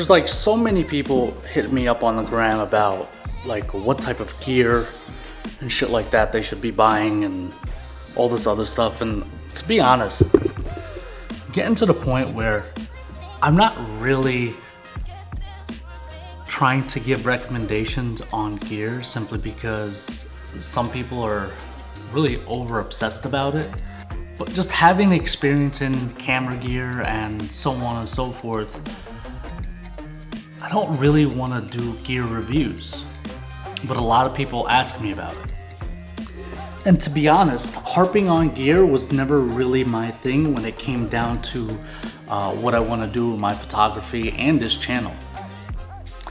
there's like so many people hit me up on the gram about like what type of gear and shit like that they should be buying and all this other stuff. And to be honest, I'm getting to the point where I'm not really trying to give recommendations on gear simply because some people are really over obsessed about it. But just having experience in camera gear and so on and so forth, I don't really want to do gear reviews, but a lot of people ask me about it. And to be honest, harping on gear was never really my thing when it came down to what I want to do with my photography and this channel.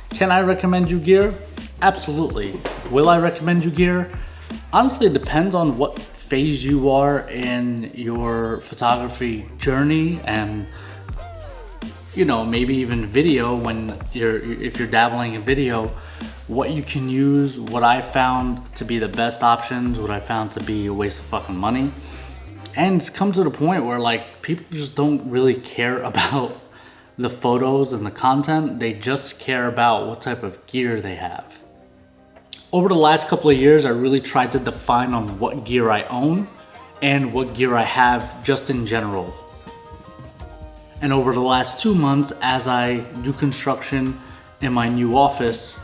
Can I recommend you gear? Absolutely. Will I recommend you gear? Honestly, it depends on what phase you are in your photography journey, and you know, maybe even video. If you're dabbling in video, what you can use, what I found to be the best options, what I found to be a waste of fucking money. And it's come to the point where like people just don't really care about the photos and the content. They just care about what type of gear they have. Over the last couple of years, I really tried to define on what gear I own and what gear I have just in general. And over the last 2 months, as I do construction in my new office,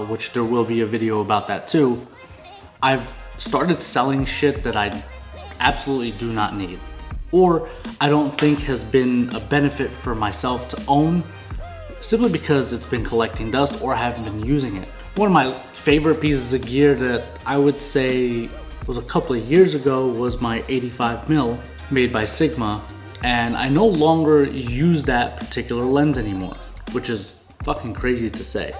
which there will be a video about that too, I've started selling shit that I absolutely do not need, or I don't think has been a benefit for myself to own, simply because it's been collecting dust or I haven't been using it. One of my favorite pieces of gear that I would say was a couple of years ago was my 85mm made by Sigma, and I no longer use that particular lens anymore, which is fucking crazy to say.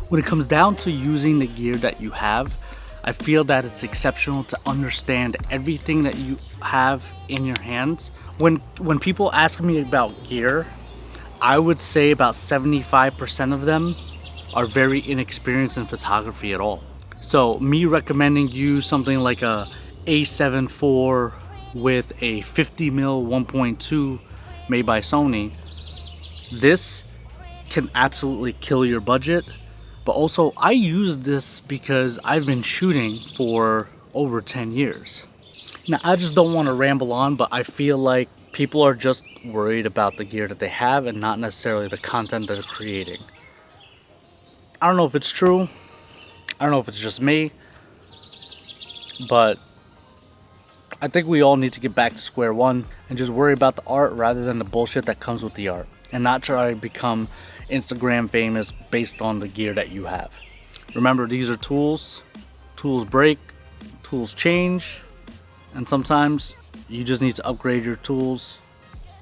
When it comes down to using the gear that you have, I feel that it's exceptional to understand everything that you have in your hands. When people ask me about gear, I would say about 75% of them are very inexperienced in photography at all. So me recommending you something like a A7 IV with a 50mm 1.2 made by Sony, this can absolutely kill your budget. But also, I use this because I've been shooting for over 10 years. Now, I just don't want to ramble on, but I feel like people are just worried about the gear that they have and not necessarily the content they're creating. I don't know if it's true. I don't know if it's just me. But I think we all need to get back to square one and just worry about the art rather than the bullshit that comes with the art, and not try to become Instagram famous based on the gear that you have. Remember, these are tools. Tools break, tools change, and sometimes you just need to upgrade your tools,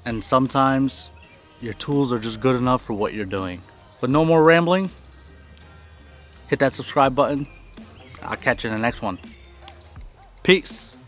and sometimes your tools are just good enough for what you're doing. But no more rambling. Hit that subscribe button. I'll catch you in the next one. Peace.